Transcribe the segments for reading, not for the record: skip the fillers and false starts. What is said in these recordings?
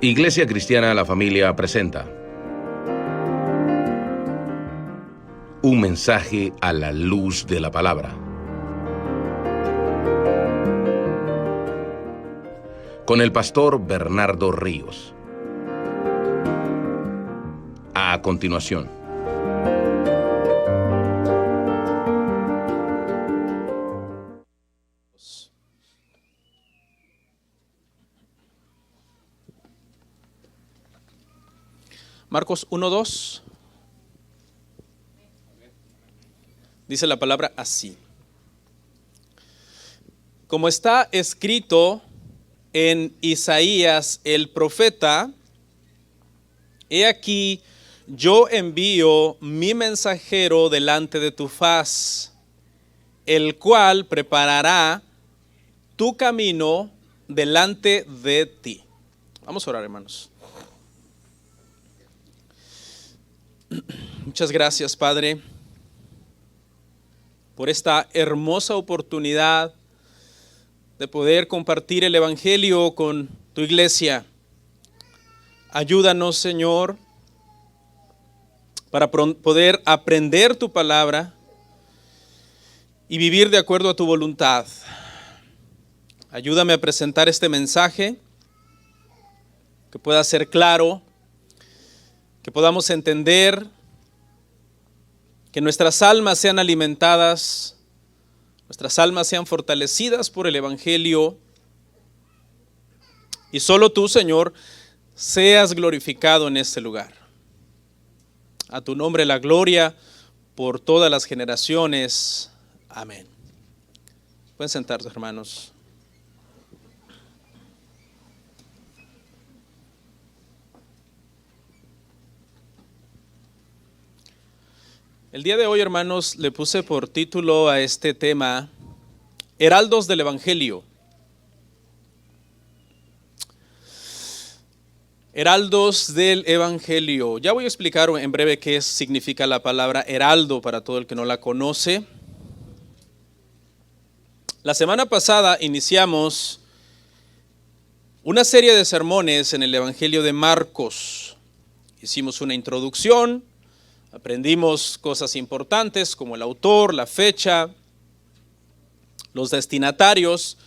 Iglesia Cristiana La Familia presenta un mensaje a la luz de la palabra, con el pastor Bernardo Ríos. A continuación, Marcos 1:2 dice la palabra así: como está escrito en Isaías el profeta, he aquí yo envío mi mensajero delante de tu faz, el cual preparará tu camino delante de ti. Vamos a orar, hermanos. Muchas gracias, Padre, por esta hermosa oportunidad de poder compartir el Evangelio con tu iglesia. Ayúdanos, Señor, para poder aprender tu palabra y vivir de acuerdo a tu voluntad. Ayúdame a presentar este mensaje, que pueda ser claro, que podamos entender, que nuestras almas sean alimentadas, nuestras almas sean fortalecidas por el Evangelio, y solo tú, Señor, seas glorificado en este lugar. A tu nombre la gloria por todas las generaciones. Amén. Pueden sentarse, hermanos. El día de hoy, hermanos, le puse por título a este tema: Heraldos del Evangelio. Heraldos del Evangelio. Ya voy a explicar en breve qué significa la palabra heraldo para todo el que no la conoce. La semana pasada iniciamos una serie de sermones en el Evangelio de Marcos. Hicimos una introducción. Aprendimos cosas importantes como el autor, la fecha, los destinatarios,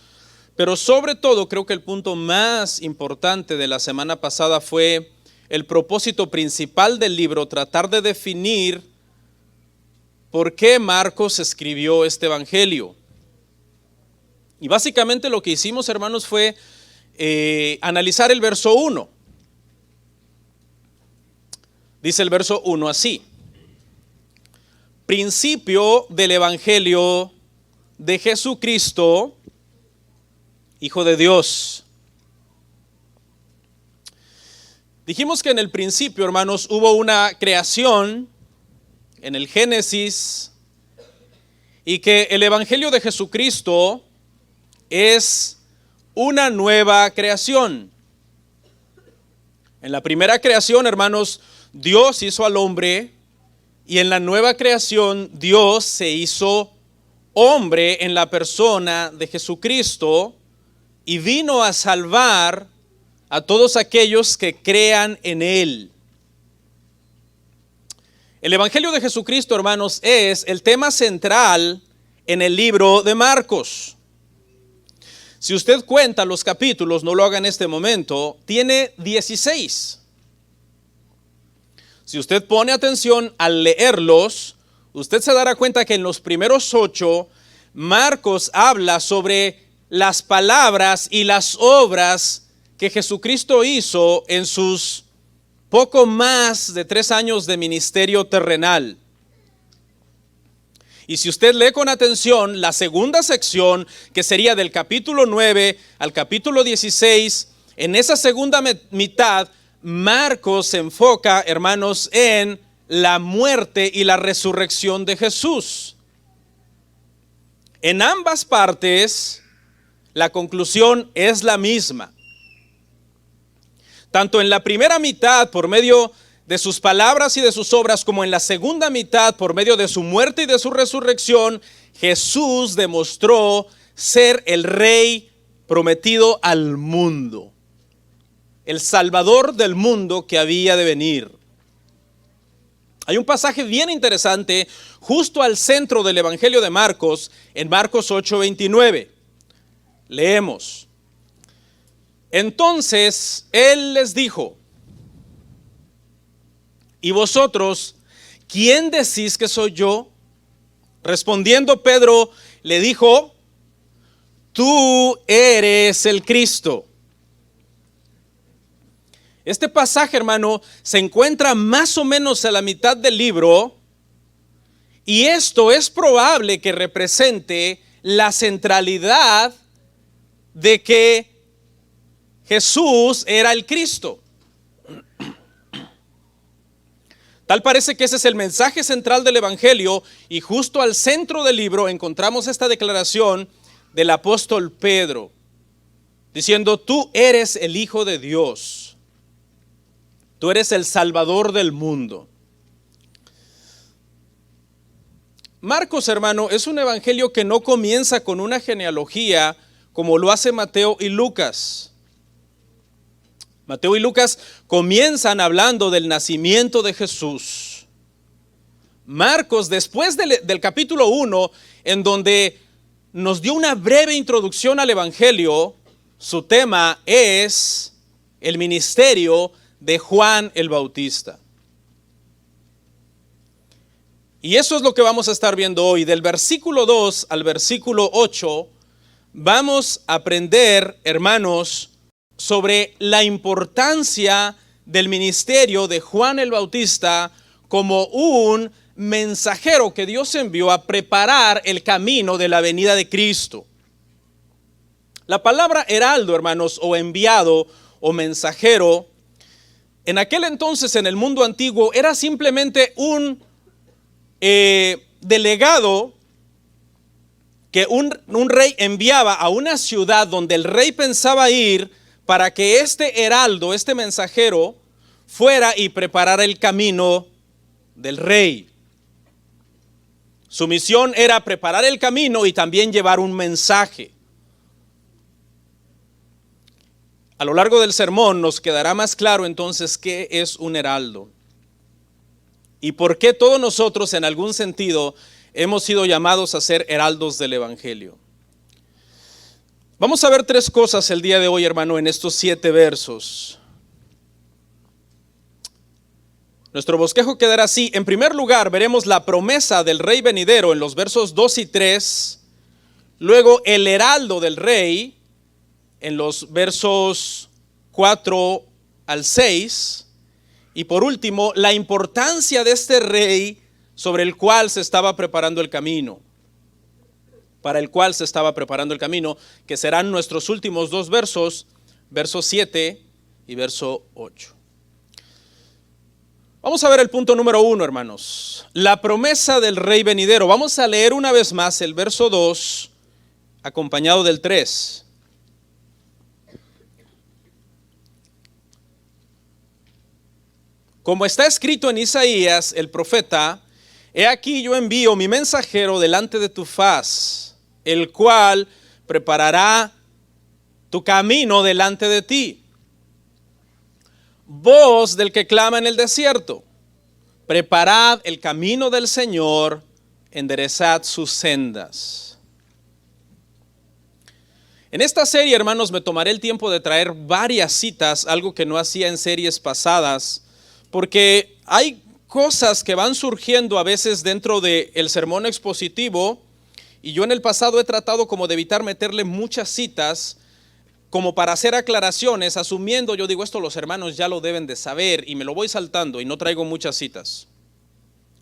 pero sobre todo creo que el punto más importante de la semana pasada fue el propósito principal del libro, tratar de definir por qué Marcos escribió este evangelio. Y básicamente lo que hicimos, hermanos, fue analizar el verso 1. Dice el verso 1 así: principio del Evangelio de Jesucristo, Hijo de Dios. Dijimos que en el principio, hermanos, hubo una creación en el Génesis y que el Evangelio de Jesucristo es una nueva creación. En la primera creación, hermanos, Dios hizo al hombre. Y en la nueva creación, Dios se hizo hombre en la persona de Jesucristo y vino a salvar a todos aquellos que crean en Él. El Evangelio de Jesucristo, hermanos, es el tema central en el libro de Marcos. Si usted cuenta los capítulos, no lo haga en este momento, tiene 16. Si usted pone atención al leerlos, usted se dará cuenta que en los primeros 8, Marcos habla sobre las palabras y las obras que Jesucristo hizo en sus poco más de 3 años de ministerio terrenal. Y si usted lee con atención la segunda sección, que sería del capítulo 9 al capítulo 16, en esa segunda mitad, Marcos se enfoca, hermanos, en la muerte y la resurrección de Jesús. En ambas partes, la conclusión es la misma. Tanto en la primera mitad, por medio de sus palabras y de sus obras, como en la segunda mitad, por medio de su muerte y de su resurrección, Jesús demostró ser el Rey prometido al mundo. el Salvador del mundo que había de venir. Hay un pasaje bien interesante justo al centro del Evangelio de Marcos, en Marcos 8:29. Leemos. Entonces él les dijo: ¿y vosotros, quién decís que soy yo? Respondiendo Pedro, le dijo: tú eres el Cristo. Este pasaje, hermano, se encuentra más o menos a la mitad del libro, y esto es probable que represente la centralidad de que Jesús era el Cristo. Tal parece que ese es el mensaje central del Evangelio, y justo al centro del libro encontramos esta declaración del apóstol Pedro, diciendo: tú eres el Hijo de Dios. Tú eres el Salvador del mundo. Marcos, hermano, es un evangelio que no comienza con una genealogía como lo hace Mateo y Lucas. Mateo y Lucas comienzan hablando del nacimiento de Jesús. Marcos, después del capítulo 1, en donde nos dio una breve introducción al evangelio, su tema es el ministerio de Juan el Bautista. Y eso es lo que vamos a estar viendo hoy. Del versículo 2 al versículo 8 vamos a aprender, hermanos, sobre la importancia del ministerio de Juan el Bautista como un mensajero que Dios envió a preparar el camino de la venida de Cristo. La palabra heraldo, hermanos, o enviado o mensajero, en aquel entonces, en el mundo antiguo, era simplemente un delegado que un rey enviaba a una ciudad donde el rey pensaba ir, para que este heraldo, este mensajero, fuera y preparara el camino del rey. Su misión era preparar el camino y también llevar un mensaje. A lo largo del sermón nos quedará más claro entonces qué es un heraldo y por qué todos nosotros en algún sentido hemos sido llamados a ser heraldos del evangelio. Vamos a ver tres cosas el día de hoy, hermano, en estos 7 versos. Nuestro bosquejo quedará así. En primer lugar, veremos la promesa del rey venidero en los versos 2 y 3. Luego, el heraldo del rey en los versos 4 al 6. Y por último, la importancia de este rey sobre el cual se estaba preparando el camino. Para el cual se estaba preparando el camino, que serán nuestros últimos 2 versos, verso 7 y verso 8. Vamos a ver el punto número 1, hermanos. La promesa del rey venidero. Vamos a leer una vez más el verso 2, acompañado del 3. Como está escrito en Isaías, el profeta: he aquí yo envío mi mensajero delante de tu faz, el cual preparará tu camino delante de ti. Voz del que clama en el desierto: preparad el camino del Señor, enderezad sus sendas. En esta serie, hermanos, me tomaré el tiempo de traer varias citas, algo que no hacía en series pasadas, porque hay cosas que van surgiendo a veces dentro del sermón expositivo, y yo en el pasado he tratado como de evitar meterle muchas citas, como para hacer aclaraciones, asumiendo, yo digo, esto los hermanos ya lo deben de saber, y me lo voy saltando y no traigo muchas citas.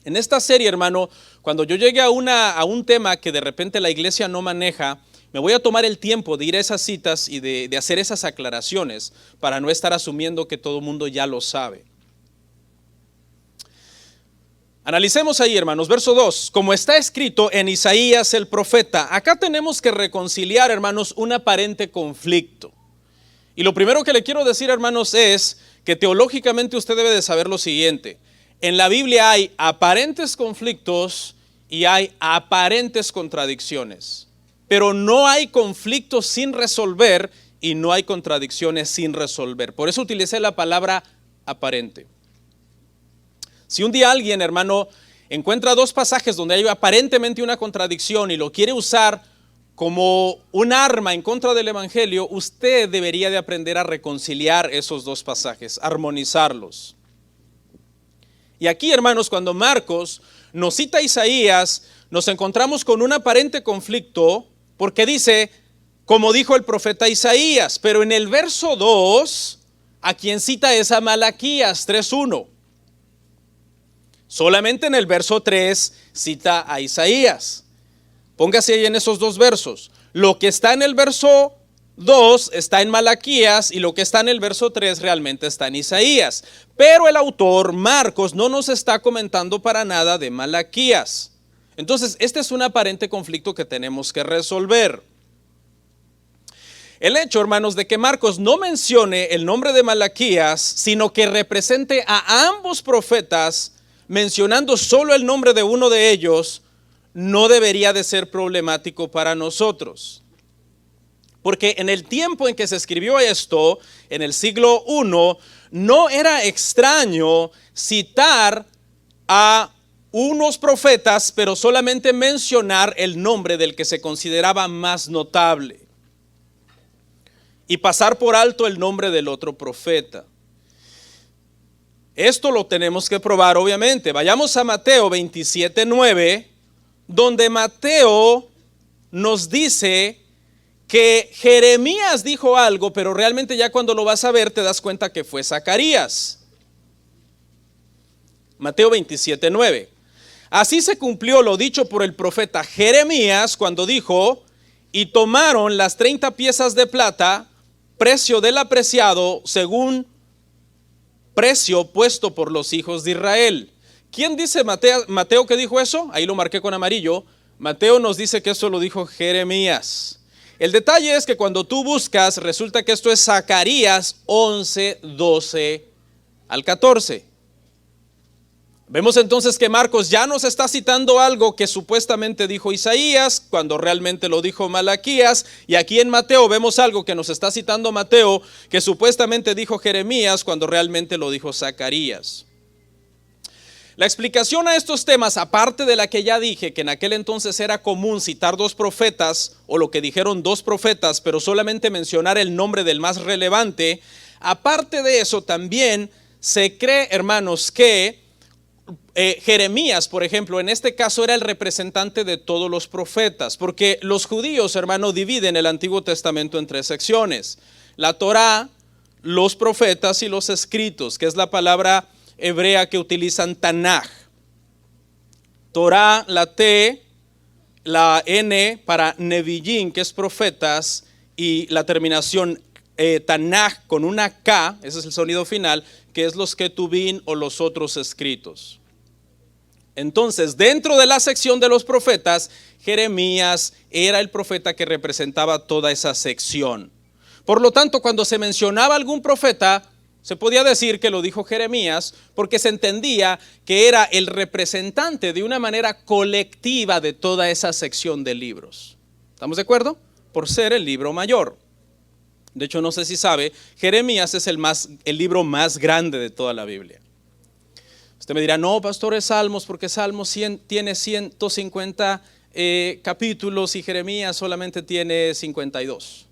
En esta serie, hermano, cuando yo llegue a un tema que de repente la iglesia no maneja, me voy a tomar el tiempo de ir a esas citas y de hacer esas aclaraciones, para no estar asumiendo que todo el mundo ya lo sabe. Analicemos ahí, hermanos, verso 2, como está escrito en Isaías el profeta. Acá tenemos que reconciliar, hermanos, un aparente conflicto. Y lo primero que le quiero decir, hermanos, es que teológicamente usted debe de saber lo siguiente. En la Biblia hay aparentes conflictos y hay aparentes contradicciones, pero no hay conflictos sin resolver y no hay contradicciones sin resolver. Por eso utilicé la palabra aparente. Si un día alguien, hermano, encuentra dos pasajes donde hay aparentemente una contradicción y lo quiere usar como un arma en contra del evangelio, usted debería de aprender a reconciliar esos dos pasajes, armonizarlos. Y aquí, hermanos, cuando Marcos nos cita a Isaías, nos encontramos con un aparente conflicto porque dice, como dijo el profeta Isaías, pero en el verso 2, a quien cita es a Malaquías 3:1. Solamente en el verso 3 cita a Isaías. Póngase ahí en esos dos versos. Lo que está en el verso 2 está en Malaquías y lo que está en el verso 3 realmente está en Isaías. Pero el autor, Marcos, no nos está comentando para nada de Malaquías. Entonces, este es un aparente conflicto que tenemos que resolver. El hecho, hermanos, de que Marcos no mencione el nombre de Malaquías, sino que represente a ambos profetas, mencionando solo el nombre de uno de ellos, no debería de ser problemático para nosotros. Porque en el tiempo en que se escribió esto, en el siglo I, no era extraño citar a unos profetas, pero solamente mencionar el nombre del que se consideraba más notable y pasar por alto el nombre del otro profeta. Esto lo tenemos que probar, obviamente. Vayamos a Mateo 27:9, donde Mateo nos dice que Jeremías dijo algo, pero realmente ya cuando lo vas a ver te das cuenta que fue Zacarías. Mateo 27:9. Así se cumplió lo dicho por el profeta Jeremías cuando dijo, y tomaron las 30 piezas de plata, precio del apreciado, según precio puesto por los hijos de Israel. ¿Quién dice Mateo que dijo eso? Ahí lo marqué con amarillo. Mateo nos dice que eso lo dijo Jeremías. El detalle es que cuando tú buscas, resulta que esto es Zacarías 11, 12 al 14. Vemos entonces que Marcos ya nos está citando algo que supuestamente dijo Isaías, cuando realmente lo dijo Malaquías, y aquí en Mateo vemos algo que nos está citando Mateo, que supuestamente dijo Jeremías, cuando realmente lo dijo Zacarías. La explicación a estos temas, aparte de la que ya dije, que en aquel entonces era común citar dos profetas, o lo que dijeron dos profetas, pero solamente mencionar el nombre del más relevante, aparte de eso también se cree, hermanos, que Jeremías, por ejemplo, en este caso era el representante de todos los profetas, porque los judíos, hermano, dividen el Antiguo Testamento en tres secciones: la Torá, los profetas y los escritos, que es la palabra hebrea que utilizan Tanaj. Torá, la T, la N para Neviyin, que es profetas, y la terminación Tanaj con una K, ese es el sonido final, que es los Ketubín o los otros escritos. Entonces, dentro de la sección de los profetas, Jeremías era el profeta que representaba toda esa sección. Por lo tanto, cuando se mencionaba algún profeta, se podía decir que lo dijo Jeremías, porque se entendía que era el representante de una manera colectiva de toda esa sección de libros. ¿Estamos de acuerdo? Por ser el libro mayor. De hecho, no sé si sabe, Jeremías es el libro más grande de toda la Biblia. Usted me dirá, no, pastor, es Salmos, porque Salmos tiene 150 capítulos y Jeremías solamente tiene 52.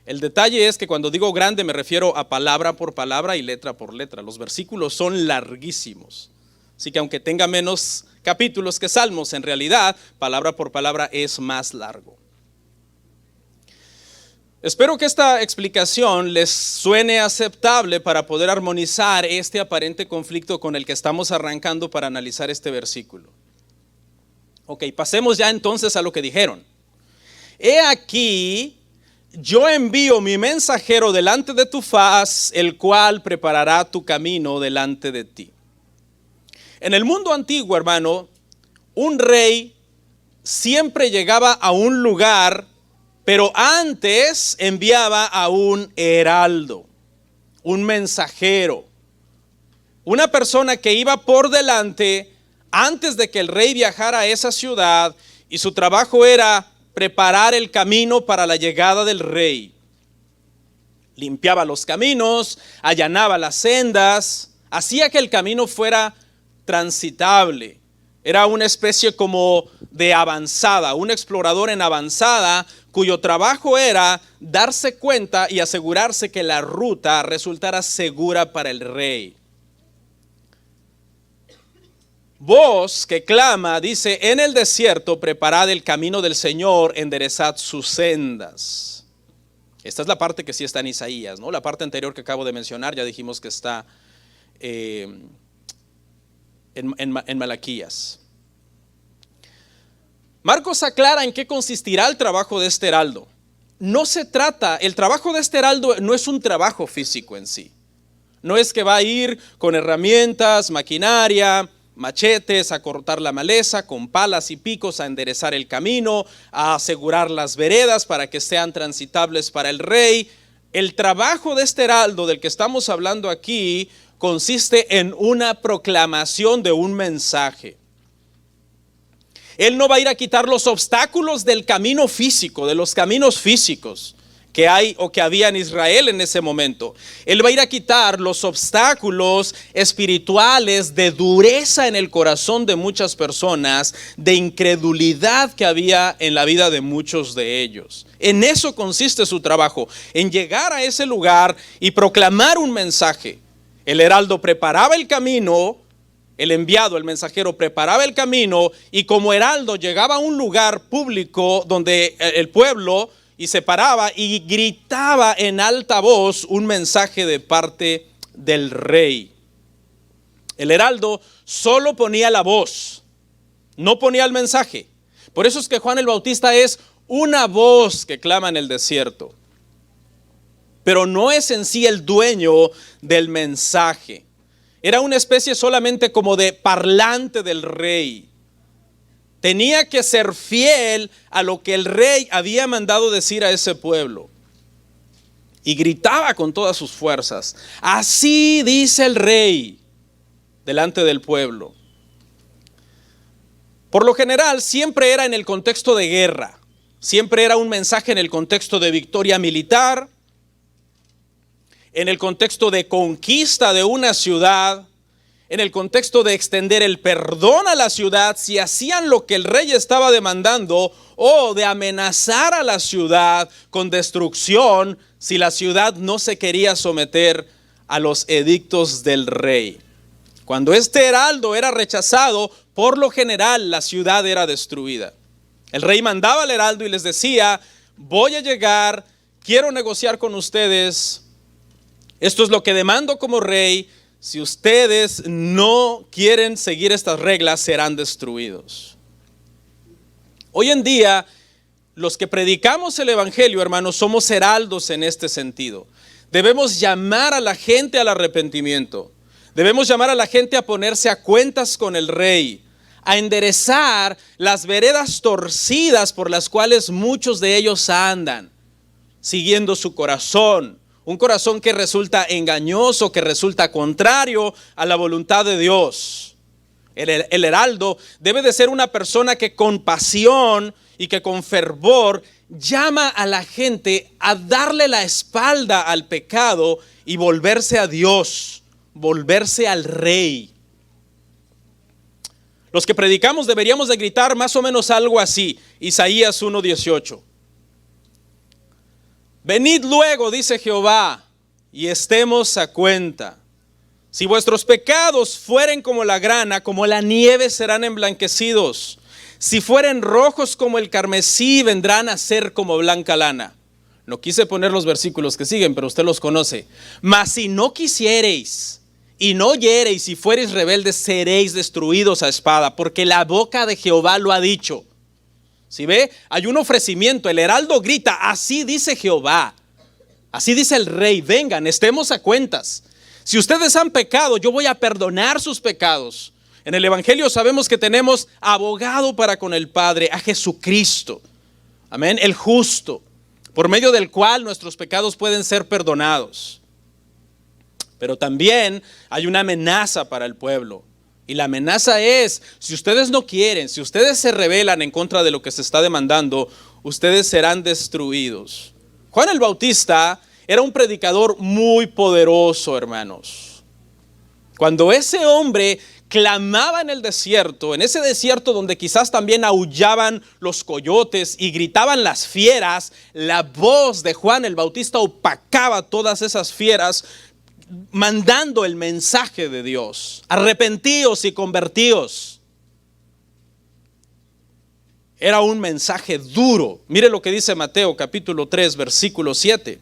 El detalle es que cuando digo grande me refiero a palabra por palabra y letra por letra. Los versículos son larguísimos. Así que aunque tenga menos capítulos que Salmos, en realidad, palabra por palabra es más largo. Espero que esta explicación les suene aceptable para poder armonizar este aparente conflicto con el que estamos arrancando para analizar este versículo. Ok, pasemos ya entonces a lo que dijeron. He aquí, yo envío mi mensajero delante de tu faz, el cual preparará tu camino delante de ti. En el mundo antiguo, hermano, un rey siempre llegaba a un lugar, pero antes enviaba a un heraldo, un mensajero, una persona que iba por delante antes de que el rey viajara a esa ciudad, y su trabajo era preparar el camino para la llegada del rey. limpiaba los caminos, allanaba las sendas, hacía que el camino fuera transitable. Era una especie como de avanzada, un explorador en avanzada cuyo trabajo era darse cuenta y asegurarse que la ruta resultara segura para el rey. Voz que clama, dice, en el desierto preparad el camino del Señor, enderezad sus sendas. Esta es la parte que sí está en Isaías, ¿no? La parte anterior que acabo de mencionar ya dijimos que está en Malaquías. Marcos aclara en qué consistirá el trabajo de este heraldo. El trabajo de este heraldo no es un trabajo físico en sí. No es que va a ir con herramientas, maquinaria, machetes a cortar la maleza, con palas y picos a enderezar el camino, a asegurar las veredas para que sean transitables para el rey. El trabajo de este heraldo del que estamos hablando aquí consiste en una proclamación de un mensaje. Él no va a ir a quitar los obstáculos del camino físico, de los caminos físicos que hay o que había en Israel en ese momento. Él va a ir a quitar los obstáculos espirituales de dureza en el corazón de muchas personas, de incredulidad que había en la vida de muchos de ellos. En eso consiste su trabajo, en llegar a ese lugar y proclamar un mensaje. El heraldo preparaba el camino, el enviado, el mensajero preparaba el camino, y como heraldo llegaba a un lugar público donde el pueblo y se paraba y gritaba en alta voz un mensaje de parte del rey. El heraldo solo ponía la voz, no ponía el mensaje. Por eso es que Juan el Bautista es una voz que clama en el desierto, pero no es en sí el dueño del mensaje. Era una especie solamente como de parlante del rey. Tenía que ser fiel a lo que el rey había mandado decir a ese pueblo. Y gritaba con todas sus fuerzas: así dice el rey, delante del pueblo. Por lo general siempre era en el contexto de guerra. Siempre era un mensaje en el contexto de victoria militar, en el contexto de conquista de una ciudad, en el contexto de extender el perdón a la ciudad si hacían lo que el rey estaba demandando, o de amenazar a la ciudad con destrucción si la ciudad no se quería someter a los edictos del rey. Cuando este heraldo era rechazado, por lo general la ciudad era destruida. El rey mandaba al heraldo y les decía: voy a llegar, quiero negociar con ustedes, esto es lo que demando como rey. Si ustedes no quieren seguir estas reglas, serán destruidos. Hoy en día, los que predicamos el evangelio, hermanos, somos heraldos en este sentido. Debemos llamar a la gente al arrepentimiento. Debemos llamar a la gente a ponerse a cuentas con el rey, a enderezar las veredas torcidas por las cuales muchos de ellos andan, siguiendo su corazón. Un corazón que resulta engañoso, que resulta contrario a la voluntad de Dios. El heraldo debe de ser una persona que con pasión y que con fervor llama a la gente a darle la espalda al pecado y volverse a Dios, volverse al rey. Los que predicamos deberíamos de gritar más o menos algo así. Isaías 1:18. Venid luego, dice Jehová, y estemos a cuenta. Si vuestros pecados fueren como la grana, como la nieve serán emblanquecidos. Si fueren rojos como el carmesí, vendrán a ser como blanca lana. No quise poner los versículos que siguen, pero usted los conoce. Mas si no quisiereis y no oyereis y fuereis rebeldes, seréis destruidos a espada, porque la boca de Jehová lo ha dicho. Si ve, hay un ofrecimiento. El heraldo grita: así dice Jehová, así dice el rey, vengan, estemos a cuentas. Si ustedes han pecado, yo voy a perdonar sus pecados. En el evangelio sabemos que tenemos abogado para con el Padre, a Jesucristo, amén, el justo, por medio del cual nuestros pecados pueden ser perdonados. Pero también hay una amenaza para el pueblo. Y la amenaza es: si ustedes no quieren, si ustedes se rebelan en contra de lo que se está demandando, ustedes serán destruidos. Juan el Bautista era un predicador muy poderoso, hermanos. Cuando ese hombre clamaba en el desierto, en ese desierto donde quizás también aullaban los coyotes y gritaban las fieras, la voz de Juan el Bautista opacaba todas esas fieras, mandando el mensaje de Dios: arrepentíos y convertíos. Era un mensaje duro. Mire lo que dice Mateo capítulo 3 versículo 7.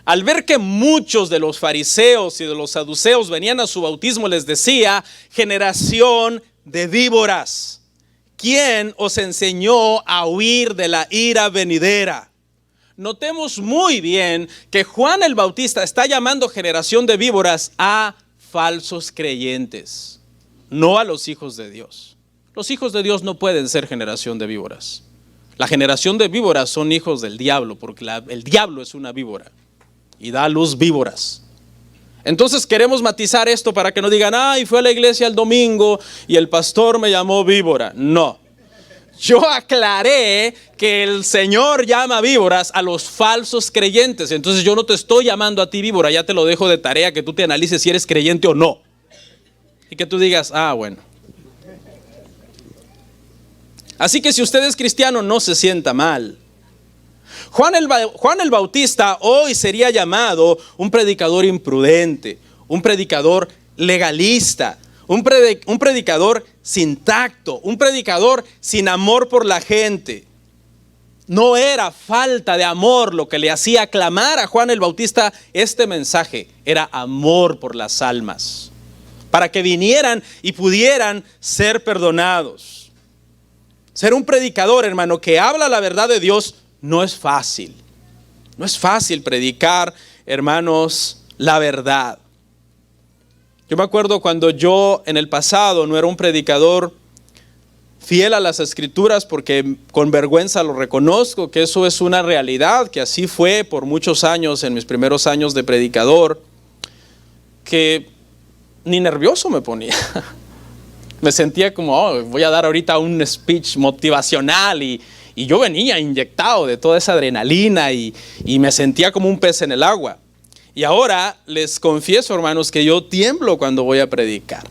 Al ver que muchos de los fariseos y de los saduceos venían a su bautismo, les decía: generación de víboras, ¿quién os enseñó a huir de la ira venidera? Notemos muy bien que Juan el Bautista está llamando generación de víboras a falsos creyentes, no a los hijos de Dios. Los hijos de Dios no pueden ser generación de víboras. La generación de víboras son hijos del diablo, porque el diablo es una víbora y da a luz víboras. Entonces queremos matizar esto para que no digan: ay, fue a la iglesia el domingo y el pastor me llamó víbora. No. Yo aclaré que el Señor llama víboras a los falsos creyentes. Entonces yo no te estoy llamando a ti víbora, ya te lo dejo de tarea que tú te analices si eres creyente o no. Y que tú digas: ah, bueno. Así que si usted es cristiano, no se sienta mal. Juan el Bautista hoy sería llamado un predicador imprudente, un predicador legalista, un predicador sin tacto, un predicador sin amor por la gente. No era falta de amor lo que le hacía clamar a Juan el Bautista este mensaje, era amor por las almas, para que vinieran y pudieran ser perdonados. Ser un predicador, hermano, que habla la verdad de Dios no es fácil. No es fácil predicar, hermanos, la verdad. Yo me acuerdo cuando yo en el pasado no era un predicador fiel a las escrituras, porque con vergüenza lo reconozco que eso es una realidad, que así fue por muchos años en mis primeros años de predicador, que ni nervioso me ponía. Me sentía como: voy a dar ahorita un speech motivacional y yo venía inyectado de toda esa adrenalina y me sentía como un pez en el agua. Y ahora les confieso, hermanos, que yo tiemblo cuando voy a predicar,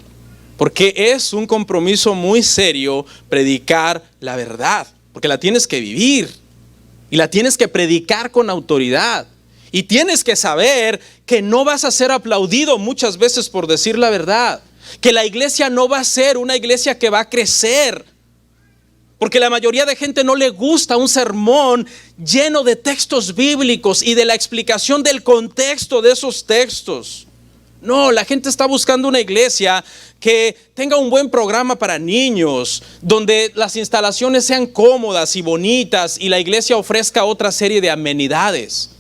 porque es un compromiso muy serio predicar la verdad, porque la tienes que vivir y la tienes que predicar con autoridad. Y tienes que saber que no vas a ser aplaudido muchas veces por decir la verdad, que la iglesia no va a ser una iglesia que va a crecer, porque la mayoría de gente no le gusta un sermón lleno de textos bíblicos y de la explicación del contexto de esos textos. No, la gente está buscando una iglesia que tenga un buen programa para niños, donde las instalaciones sean cómodas y bonitas y la iglesia ofrezca otra serie de amenidades.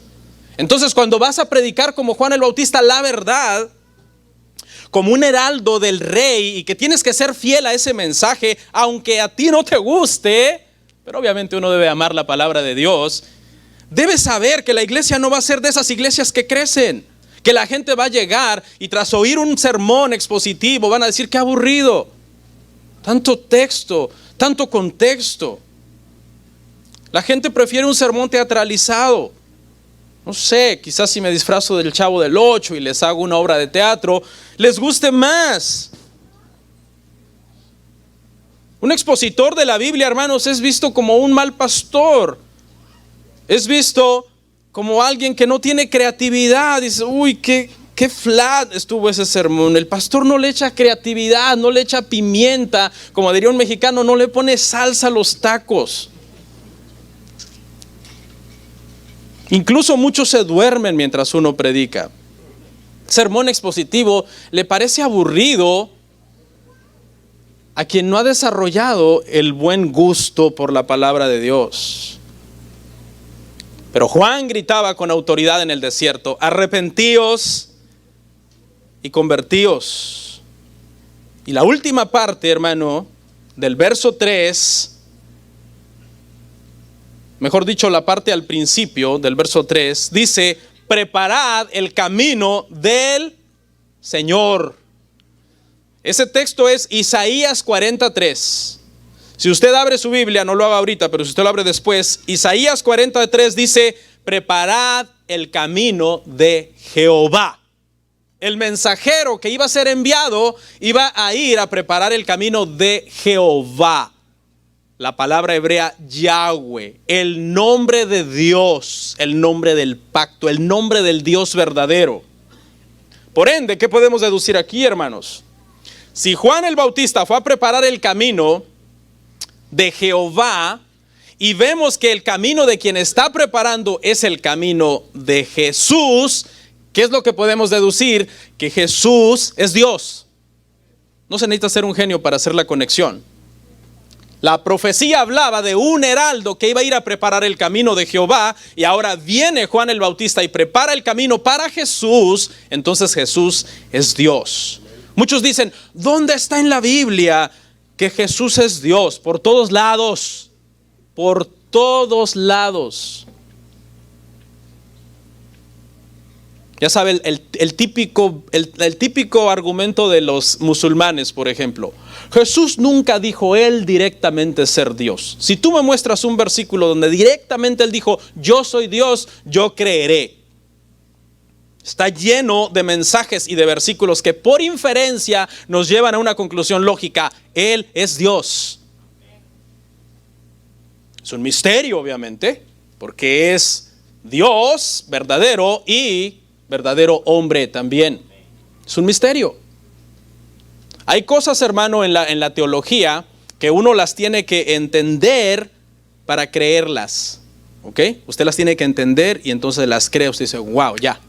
Entonces, cuando vas a predicar como Juan el Bautista la verdad, como un heraldo del rey, y que tienes que ser fiel a ese mensaje, aunque a ti no te guste, pero obviamente uno debe amar la palabra de Dios, debes saber que la iglesia no va a ser de esas iglesias que crecen, que la gente va a llegar y tras oír un sermón expositivo van a decir: qué aburrido, tanto texto, tanto contexto. La gente prefiere un sermón teatralizado. No sé, quizás si me disfrazo del Chavo del Ocho y les hago una obra de teatro, les guste más. Un expositor de la Biblia, hermanos, es visto como un mal pastor. Es visto como alguien que no tiene creatividad. Dice: uy, qué flat estuvo ese sermón. El pastor no le echa creatividad, no le echa pimienta. Como diría un mexicano, no le pone salsa a los tacos. Incluso muchos se duermen mientras uno predica. Sermón expositivo le parece aburrido a quien no ha desarrollado el buen gusto por la palabra de Dios. Pero Juan gritaba con autoridad en el desierto: arrepentíos y convertíos. Y la última parte, hermano, del verso 3, mejor dicho, la parte al principio del verso 3, dice: preparad el camino del Señor. Ese texto es Isaías 43. Si usted abre su Biblia, no lo haga ahorita, pero si usted lo abre después, Isaías 43 dice: preparad el camino de Jehová. El mensajero que iba a ser enviado iba a ir a preparar el camino de Jehová. La palabra hebrea Yahweh, el nombre de Dios, el nombre del pacto, el nombre del Dios verdadero. Por ende, ¿qué podemos deducir aquí, hermanos? Si Juan el Bautista fue a preparar el camino de Jehová y vemos que el camino de quien está preparando es el camino de Jesús, ¿qué es lo que podemos deducir? Que Jesús es Dios. No se necesita ser un genio para hacer la conexión. La profecía hablaba de un heraldo que iba a ir a preparar el camino de Jehová, y ahora viene Juan el Bautista y prepara el camino para Jesús. Entonces Jesús es Dios. Muchos dicen, ¿dónde está en la Biblia que Jesús es Dios? Por todos lados, por todos lados. Ya sabe, el típico argumento de los musulmanes, por ejemplo. Jesús nunca dijo él directamente ser Dios. Si tú me muestras un versículo donde directamente él dijo, yo soy Dios, yo creeré. Está lleno de mensajes y de versículos que por inferencia nos llevan a una conclusión lógica. Él es Dios. Es un misterio, obviamente, porque es Dios verdadero y verdadero hombre también. Es un misterio. Hay cosas, hermano, en la teología que uno las tiene que entender para creerlas. ¿Ok? Usted las tiene que entender y entonces las cree. Usted dice, wow, ya.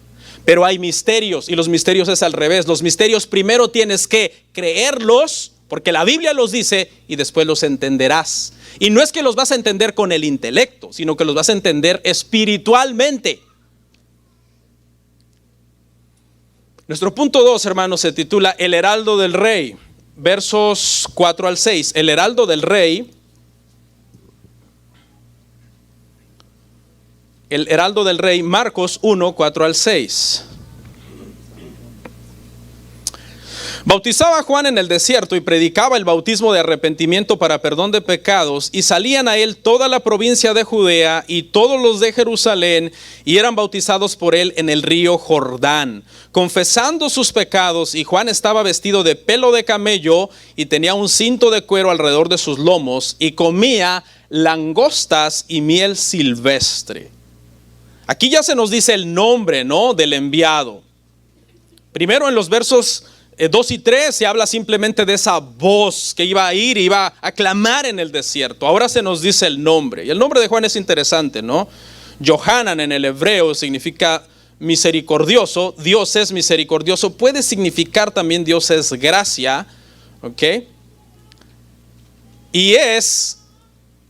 Pero hay misterios, y los misterios es al revés. Los misterios primero tienes que creerlos, porque la Biblia los dice, y después los entenderás. Y no es que los vas a entender con el intelecto, sino que los vas a entender espiritualmente. Nuestro punto 2, hermanos, se titula El heraldo del rey, versos 4 al 6. El heraldo del rey. El heraldo del rey, Marcos 1, 4 al 6. Bautizaba Juan en el desierto y predicaba el bautismo de arrepentimiento para perdón de pecados, y salían a él toda la provincia de Judea y todos los de Jerusalén, y eran bautizados por él en el río Jordán, confesando sus pecados. Y Juan estaba vestido de pelo de camello y tenía un cinto de cuero alrededor de sus lomos, y comía langostas y miel silvestre. Aquí ya se nos dice el nombre, ¿no?, del enviado. Primero en los versos 2 y 3 se habla simplemente de esa voz que iba a ir, iba a clamar en el desierto. Ahora se nos dice el nombre. Y el nombre de Juan es interesante, ¿no? Yohanan en el hebreo significa misericordioso. Dios es misericordioso. Puede significar también Dios es gracia, ¿ok? Y es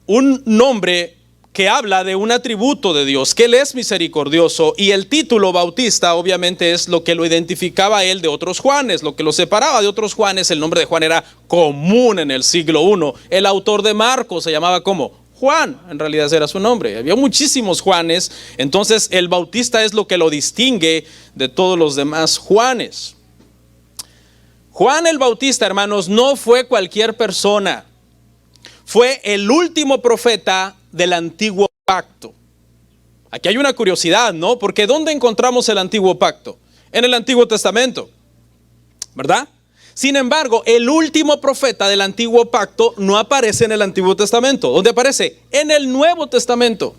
un nombre que habla de un atributo de Dios, que Él es misericordioso, y el título Bautista obviamente es lo que lo identificaba a Él de otros Juanes, lo que lo separaba de otros Juanes. El nombre de Juan era común en el siglo I. El autor de Marcos se llamaba ¿cómo? Juan, en realidad ese era su nombre. Había muchísimos Juanes, entonces el Bautista es lo que lo distingue de todos los demás Juanes. Juan el Bautista, hermanos, no fue cualquier persona. Fue el último profeta del antiguo pacto. Aquí hay una curiosidad, ¿no? Porque ¿dónde encontramos el antiguo pacto? En el Antiguo Testamento, ¿verdad? Sin embargo, el último profeta del antiguo pacto no aparece en el Antiguo Testamento. ¿Dónde aparece? En el Nuevo Testamento.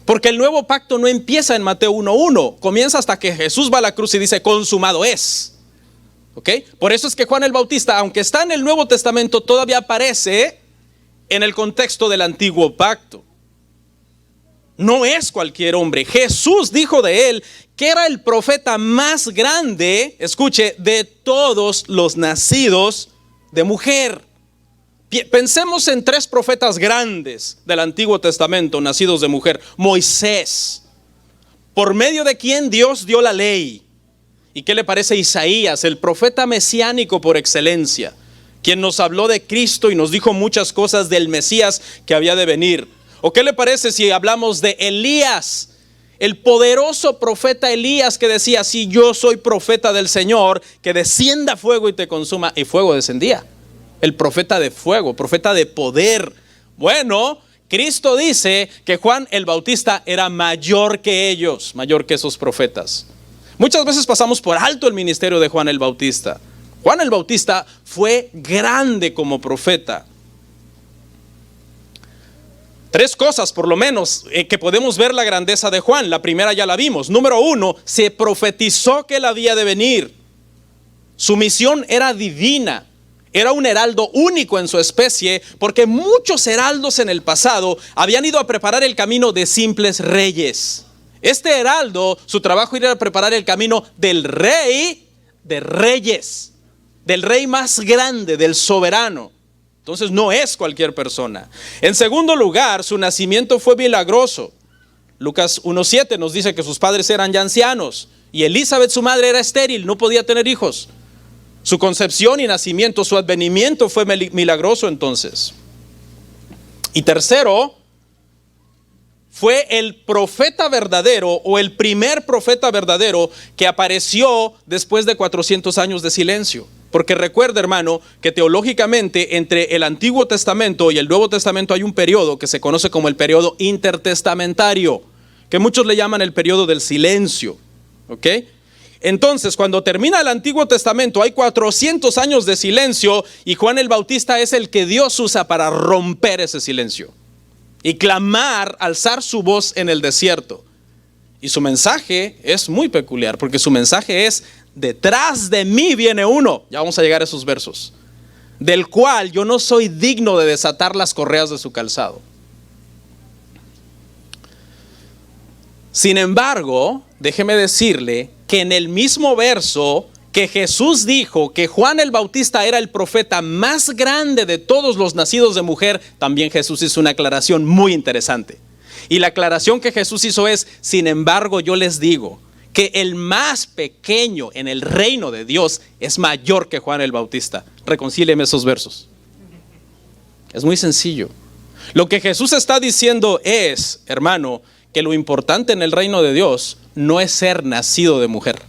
Porque el nuevo pacto no empieza en Mateo 1:1, comienza hasta que Jesús va a la cruz y dice consumado es. ¿Ok? Por eso es que Juan el Bautista, aunque está en el Nuevo Testamento, todavía aparece en el contexto del antiguo pacto. No es cualquier hombre. Jesús dijo de él que era el profeta más grande, escuche, de todos los nacidos de mujer. Pensemos en 3 profetas grandes del Antiguo Testamento, nacidos de mujer. Moisés, por medio de quien Dios dio la ley. ¿Y qué le parece Isaías, el profeta mesiánico por excelencia, quien nos habló de Cristo y nos dijo muchas cosas del Mesías que había de venir? ¿O qué le parece si hablamos de Elías, el poderoso profeta Elías, que decía, si yo soy profeta del Señor, que descienda fuego y te consuma? Y fuego descendía. El profeta de fuego, profeta de poder. Bueno, Cristo dice que Juan el Bautista era mayor que ellos, mayor que esos profetas. Muchas veces pasamos por alto el ministerio de Juan el Bautista. Juan el Bautista fue grande como profeta. Tres cosas por lo menos que podemos ver la grandeza de Juan. La primera ya la vimos. Número 1, se profetizó que él había de venir. Su misión era divina. Era un heraldo único en su especie, porque muchos heraldos en el pasado habían ido a preparar el camino de simples reyes. Este heraldo, su trabajo era preparar el camino del rey de reyes, del rey más grande, del soberano. Entonces no es cualquier persona. En segundo lugar, su nacimiento fue milagroso. Lucas 1:7 nos dice que sus padres eran ya ancianos y Elizabeth, su madre, era estéril, no podía tener hijos. Su concepción y nacimiento, su advenimiento fue milagroso entonces. Y tercero, fue el profeta verdadero o el primer profeta verdadero que apareció después de 400 años de silencio. Porque recuerda, hermano, que teológicamente entre el Antiguo Testamento y el Nuevo Testamento hay un periodo que se conoce como el periodo intertestamentario, que muchos le llaman el periodo del silencio. ¿Ok? Entonces, cuando termina el Antiguo Testamento, hay 400 años de silencio y Juan el Bautista es el que Dios usa para romper ese silencio y clamar, alzar su voz en el desierto. Y su mensaje es muy peculiar, porque su mensaje es: detrás de mí viene uno, ya vamos a llegar a esos versos, del cual yo no soy digno de desatar las correas de su calzado. Sin embargo, déjeme decirle que en el mismo verso que Jesús dijo que Juan el Bautista era el profeta más grande de todos los nacidos de mujer, también Jesús hizo una aclaración muy interesante. Y la aclaración que Jesús hizo es: sin embargo, yo les digo que el más pequeño en el reino de Dios es mayor que Juan el Bautista. Reconcílieme esos versos. Es muy sencillo. Lo que Jesús está diciendo es, hermano, que lo importante en el reino de Dios no es ser nacido de mujer,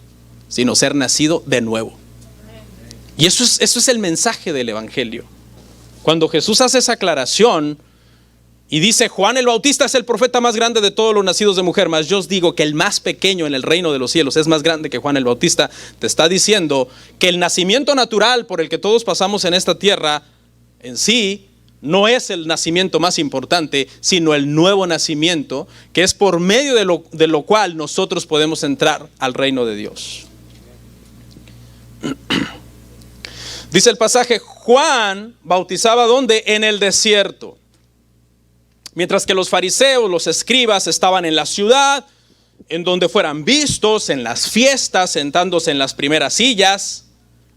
sino ser nacido de nuevo. Y eso es el mensaje del Evangelio. Cuando Jesús hace esa aclaración y dice: Juan el Bautista es el profeta más grande de todos los nacidos de mujer, mas yo os digo que el más pequeño en el reino de los cielos es más grande que Juan el Bautista, te está diciendo que el nacimiento natural por el que todos pasamos en esta tierra en sí no es el nacimiento más importante, sino el nuevo nacimiento, que es por medio de lo cual nosotros podemos entrar al reino de Dios. Dice el pasaje: Juan bautizaba ¿dónde? En el desierto. Mientras que los fariseos, los escribas, estaban en la ciudad, en donde fueran vistos, en las fiestas, sentándose en las primeras sillas.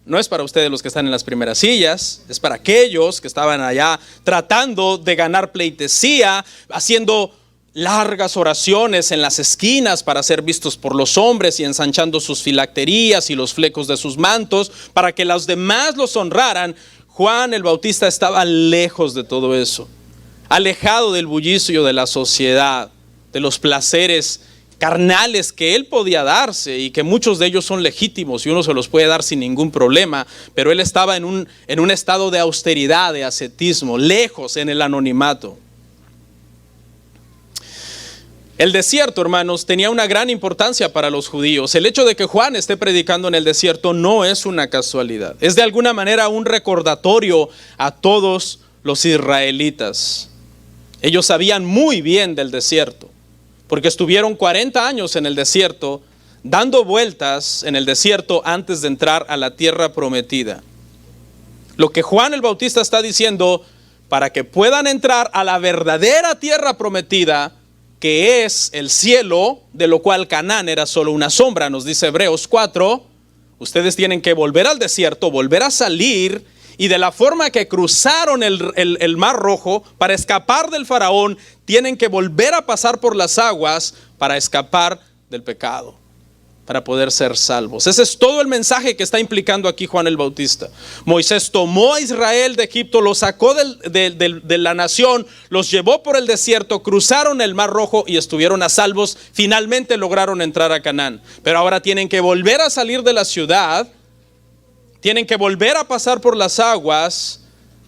No es para ustedes los que están en las primeras sillas, es para aquellos que estaban allá tratando de ganar pleitesía, haciendo largas oraciones en las esquinas para ser vistos por los hombres y ensanchando sus filacterías y los flecos de sus mantos para que los demás los honraran. Juan el Bautista estaba lejos de todo eso, alejado del bullicio de la sociedad, de los placeres carnales que él podía darse y que muchos de ellos son legítimos y uno se los puede dar sin ningún problema, pero él estaba en un estado de austeridad, de ascetismo, lejos en el anonimato. El desierto, hermanos, tenía una gran importancia para los judíos. El hecho de que Juan esté predicando en el desierto no es una casualidad, es de alguna manera un recordatorio a todos los israelitas. Ellos sabían muy bien del desierto, porque estuvieron 40 años en el desierto, dando vueltas en el desierto antes de entrar a la tierra prometida. Lo que Juan el Bautista está diciendo: para que puedan entrar a la verdadera tierra prometida, que es el cielo, de lo cual Canaán era solo una sombra, nos dice Hebreos 4, ustedes tienen que volver al desierto, volver a salir. Y de la forma que cruzaron el Mar Rojo para escapar del faraón, tienen que volver a pasar por las aguas para escapar del pecado, para poder ser salvos. Ese es todo el mensaje que está implicando aquí Juan el Bautista. Moisés tomó a Israel de Egipto, los sacó de la nación, los llevó por el desierto, cruzaron el Mar Rojo y estuvieron a salvos. Finalmente lograron entrar a Canaán. Pero ahora tienen que volver a salir de la ciudad. Tienen que volver a pasar por las aguas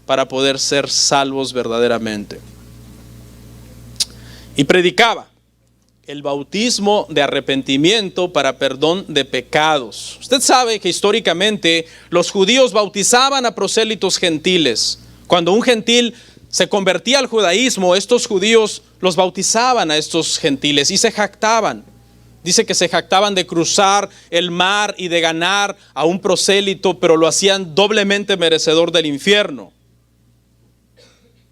para poder ser salvos verdaderamente. y predicaba el bautismo de arrepentimiento para perdón de pecados. Usted sabe que históricamente los judíos bautizaban a prosélitos gentiles. Cuando un gentil se convertía al judaísmo, estos judíos los bautizaban a estos gentiles y se jactaban. Dice que se jactaban de cruzar el mar y de ganar a un prosélito, pero lo hacían doblemente merecedor del infierno.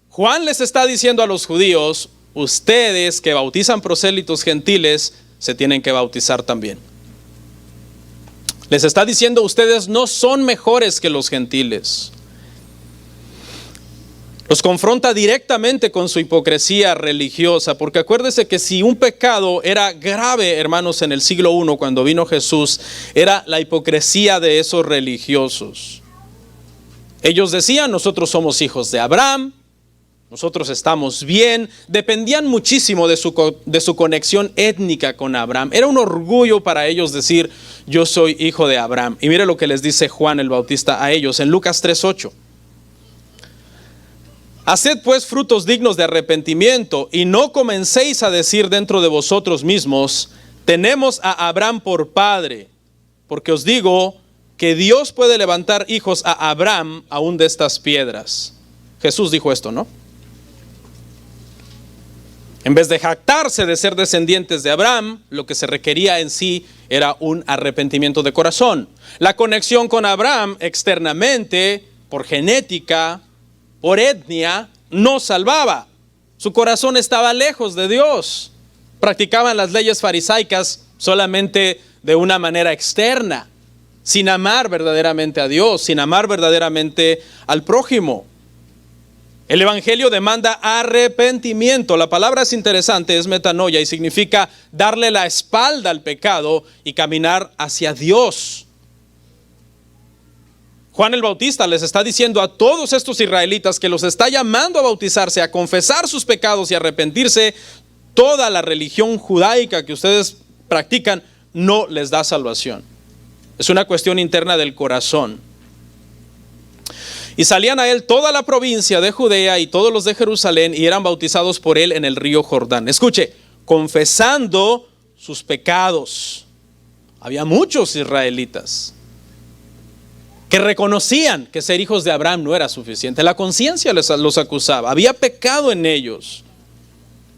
Juan les está diciendo a los judíos: ustedes que bautizan prosélitos gentiles, se tienen que bautizar también. Les está diciendo: ustedes no son mejores que los gentiles. Los confronta directamente con su hipocresía religiosa, porque acuérdese que si un pecado era grave, hermanos, en el siglo I, cuando vino Jesús, era la hipocresía de esos religiosos. Ellos decían: nosotros somos hijos de Abraham, nosotros estamos bien. Dependían muchísimo de su conexión étnica con Abraham. Era un orgullo para ellos decir: yo soy hijo de Abraham. Y mire lo que les dice Juan el Bautista a ellos en Lucas 3:8. Haced pues frutos dignos de arrepentimiento, y no comencéis a decir dentro de vosotros mismos: tenemos a Abraham por padre, porque os digo que Dios puede levantar hijos a Abraham aún de estas piedras. Jesús dijo esto, ¿no? En vez de jactarse de ser descendientes de Abraham, lo que se requería en sí era un arrepentimiento de corazón. La conexión con Abraham externamente, por genética, por etnia, no salvaba. Su corazón estaba lejos de Dios. Practicaban las leyes farisaicas solamente de una manera externa, sin amar verdaderamente a Dios, sin amar verdaderamente al prójimo. El evangelio demanda arrepentimiento. La palabra es interesante, es metanoia, y significa darle la espalda al pecado y caminar hacia Dios. Juan el Bautista les está diciendo a todos estos israelitas que los está llamando a bautizarse, a confesar sus pecados y arrepentirse. Toda la religión judaica que ustedes practican no les da salvación. Es una cuestión interna del corazón. Y salían a él toda la provincia de Judea y todos los de Jerusalén, y eran bautizados por él en el río Jordán. Escuche, confesando sus pecados. Había muchos israelitas que reconocían que ser hijos de Abraham no era suficiente. La conciencia los acusaba. Había pecado en ellos.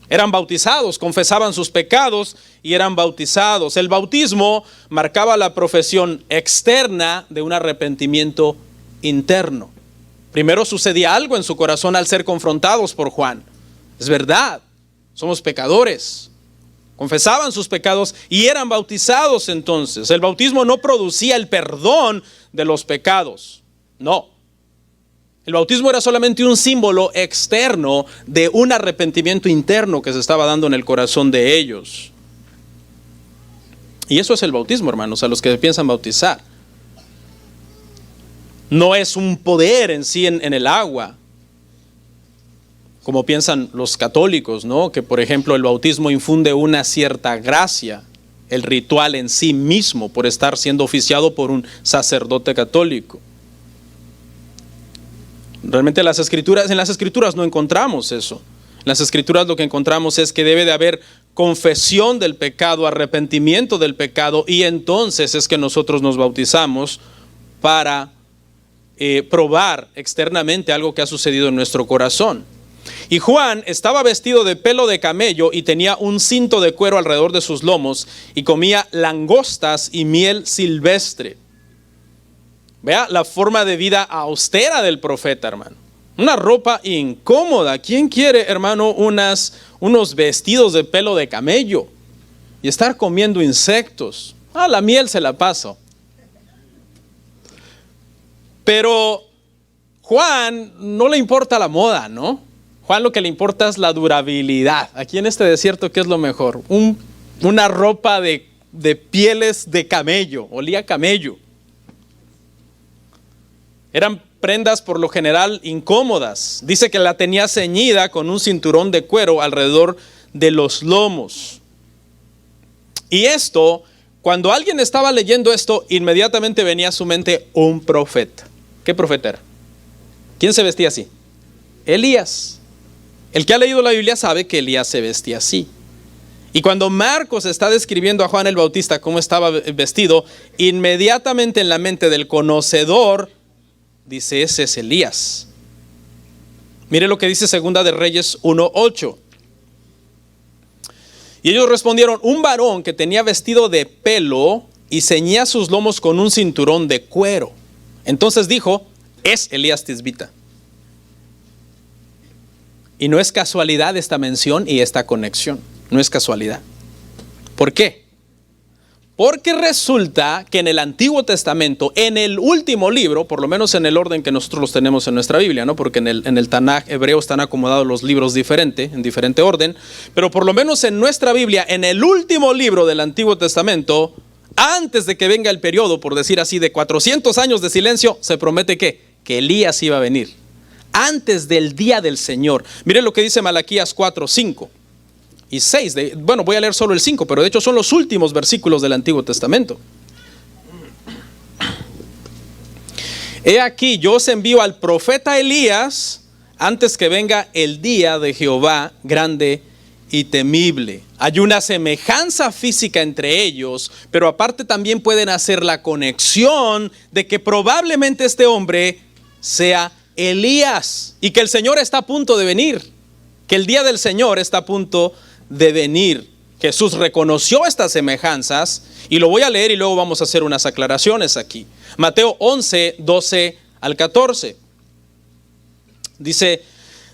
Eran bautizados, confesaban sus pecados y eran bautizados. El bautismo marcaba la profesión externa de un arrepentimiento interno. Primero sucedía algo en su corazón al ser confrontados por Juan. Es verdad, somos pecadores. Confesaban sus pecados y eran bautizados entonces. El bautismo no producía el perdón de los pecados. No. El bautismo era solamente un símbolo externo de un arrepentimiento interno que se estaba dando en el corazón de ellos. Y eso es el bautismo, hermanos, a los que piensan bautizar. No es un poder en sí en el agua, como piensan los católicos, ¿no? Que por ejemplo el bautismo infunde una cierta gracia, el ritual en sí mismo, por estar siendo oficiado por un sacerdote católico. Realmente en las escrituras no encontramos eso. En las escrituras lo que encontramos es que debe de haber confesión del pecado, arrepentimiento del pecado, y entonces es que nosotros nos bautizamos para probar externamente algo que ha sucedido en nuestro corazón. Y Juan estaba vestido de pelo de camello y tenía un cinto de cuero alrededor de sus lomos y comía langostas y miel silvestre. Vea la forma de vida austera del profeta, hermano. Una ropa incómoda. ¿Quién quiere, hermano, unos vestidos de pelo de camello y estar comiendo insectos? La miel se la paso. Pero Juan no le importa la moda, ¿no? Juan lo que le importa es la durabilidad. Aquí en este desierto, ¿qué es lo mejor? Una ropa de pieles de camello, olía a camello. Eran prendas por lo general incómodas. Dice que la tenía ceñida con un cinturón de cuero alrededor de los lomos. Y esto, cuando alguien estaba leyendo esto, inmediatamente venía a su mente un profeta. ¿Qué profeta era? ¿Quién se vestía así? Elías. El que ha leído la Biblia sabe que Elías se vestía así. Y cuando Marcos está describiendo a Juan el Bautista cómo estaba vestido, inmediatamente en la mente del conocedor dice: ese es Elías. Mire lo que dice Segunda de Reyes 1:8. Y ellos respondieron: un varón que tenía vestido de pelo y ceñía sus lomos con un cinturón de cuero. Entonces dijo: es Elías Tisbita. Y no es casualidad esta mención y esta conexión. No es casualidad. ¿Por qué? Porque resulta que en el Antiguo Testamento, en el último libro, por lo menos en el orden que nosotros los tenemos en nuestra Biblia, ¿no? Porque en el Tanaj hebreo están acomodados los libros en diferente orden, pero por lo menos en nuestra Biblia, en el último libro del Antiguo Testamento, antes de que venga el periodo, por decir así, de 400 años de silencio, se promete que Elías iba a venir. Antes del día del Señor. Miren lo que dice Malaquías 4:5 y 6. Bueno, voy a leer solo el 5, pero de hecho son los últimos versículos del Antiguo Testamento. He aquí, yo os envío al profeta Elías antes que venga el día de Jehová grande y temible. Hay una semejanza física entre ellos, pero aparte también pueden hacer la conexión de que probablemente este hombre sea Elías y que el Señor está a punto de venir, que el día del Señor está a punto de venir. Jesús reconoció estas semejanzas y lo voy a leer y luego vamos a hacer unas aclaraciones aquí. Mateo 11:12 al 14 dice: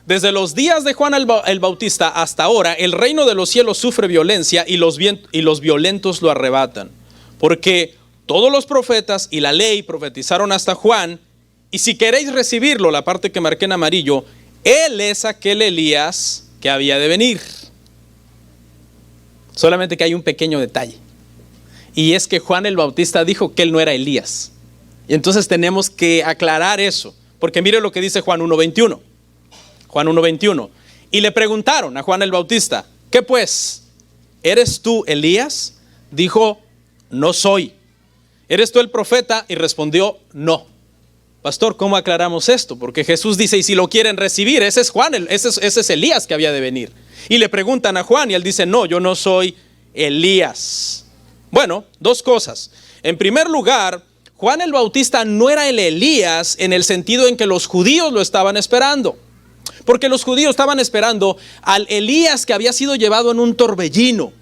desde los días de Juan el Bautista hasta ahora, el reino de los cielos sufre violencia y los violentos lo arrebatan. Porque todos los profetas y la ley profetizaron hasta Juan, y si queréis recibirlo, la parte que marqué en amarillo, él es aquel Elías que había de venir. Solamente que hay un pequeño detalle, y es que Juan el Bautista dijo que él no era Elías. Y entonces tenemos que aclarar eso, porque mire lo que dice Juan 1:21. Juan 1:21. Y le preguntaron a Juan el Bautista: ¿qué pues? ¿Eres tú Elías? Dijo: no soy. ¿Eres tú el profeta? Y respondió: no. Pastor, ¿cómo aclaramos esto? Porque Jesús dice: y si lo quieren recibir, ese es Juan, ese es Elías que había de venir. Y le preguntan a Juan y él dice: no, yo no soy Elías. Bueno, dos cosas. En primer lugar, Juan el Bautista no era el Elías en el sentido en que los judíos lo estaban esperando. Porque los judíos estaban esperando al Elías que había sido llevado en un torbellino,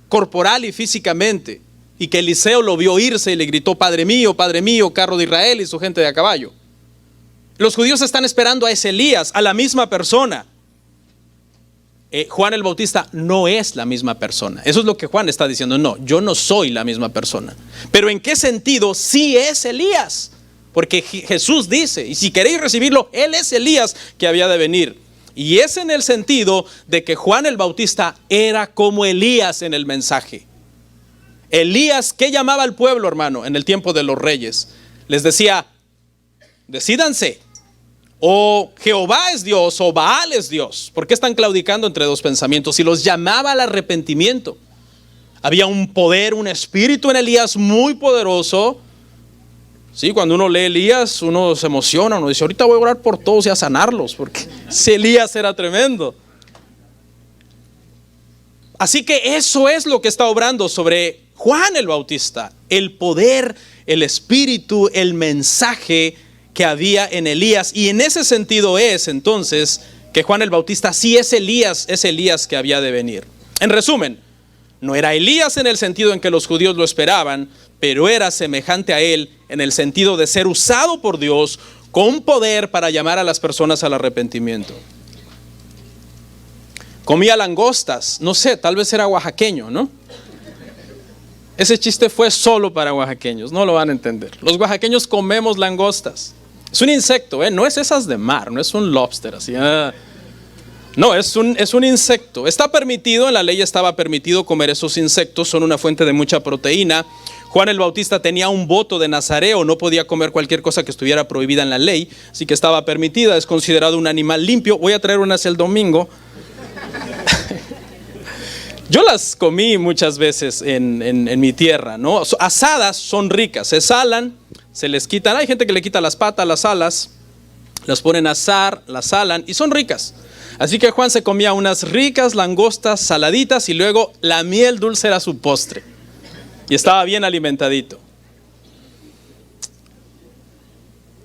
corporal y físicamente, y que Eliseo lo vio irse y le gritó: Padre mío, carro de Israel y su gente de a caballo. Los judíos están esperando a ese Elías, a la misma persona. Juan el Bautista no es la misma persona. Eso es lo que Juan está diciendo. No, yo no soy la misma persona. Pero ¿en qué sentido sí es Elías? Porque Jesús dice: y si queréis recibirlo, él es Elías que había de venir. Y es en el sentido de que Juan el Bautista era como Elías en el mensaje. Elías, ¿qué llamaba al pueblo, hermano, en el tiempo de los reyes? Les decía: decídanse, o Jehová es Dios o Baal es Dios. ¿Por qué están claudicando entre dos pensamientos? Y los llamaba al arrepentimiento. Había un poder, un espíritu en Elías muy poderoso. Sí, cuando uno lee Elías, uno se emociona, uno dice: ahorita voy a orar por todos y a sanarlos, porque ese Elías era tremendo. Así que eso es lo que está obrando sobre Juan el Bautista: el poder, el espíritu, el mensaje que había en Elías. Y en ese sentido es entonces que Juan el Bautista sí es Elías que había de venir. En resumen, no era Elías en el sentido en que los judíos lo esperaban, pero era semejante a él en el sentido de ser usado por Dios con poder para llamar a las personas al arrepentimiento. Comía langostas, no sé, tal vez era oaxaqueño, ¿no? Ese chiste fue solo para oaxaqueños, no lo van a entender. Los oaxaqueños comemos langostas. Es un insecto, no es esas de mar, no es un lobster así. No, es un insecto. Está permitido, en la ley estaba permitido comer esos insectos, son una fuente de mucha proteína. Juan el Bautista tenía un voto de nazareo, no podía comer cualquier cosa que estuviera prohibida en la ley, así que estaba permitida, es considerado un animal limpio. Voy a traer unas el domingo. Yo las comí muchas veces en mi tierra, ¿no? Asadas son ricas, se salan, se les quitan. Hay gente que le quita las patas, las alas, las ponen a asar, las salan y son ricas. Así que Juan se comía unas ricas langostas saladitas y luego la miel dulce era su postre. Y estaba bien alimentadito.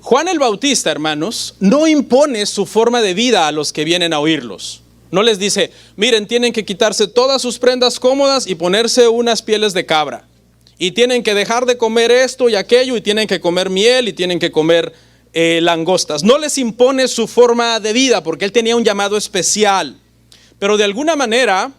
Juan el Bautista, hermanos, no impone su forma de vida a los que vienen a oírlos. No les dice, miren, tienen que quitarse todas sus prendas cómodas y ponerse unas pieles de cabra. Y tienen que dejar de comer esto y aquello, y tienen que comer miel, y tienen que comer langostas. No les impone su forma de vida, porque él tenía un llamado especial. Pero de alguna manera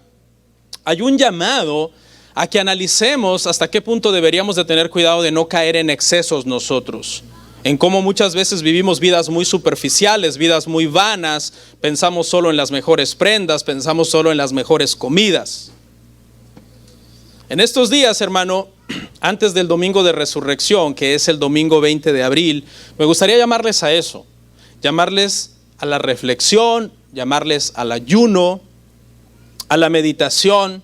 hay un llamado a que analicemos hasta qué punto deberíamos de tener cuidado de no caer en excesos nosotros. En cómo muchas veces vivimos vidas muy superficiales, vidas muy vanas, pensamos solo en las mejores prendas, pensamos solo en las mejores comidas. En estos días, hermano, antes del domingo de resurrección, que es el domingo 20 de abril, me gustaría llamarles a eso, llamarles a la reflexión, llamarles al ayuno, a la meditación.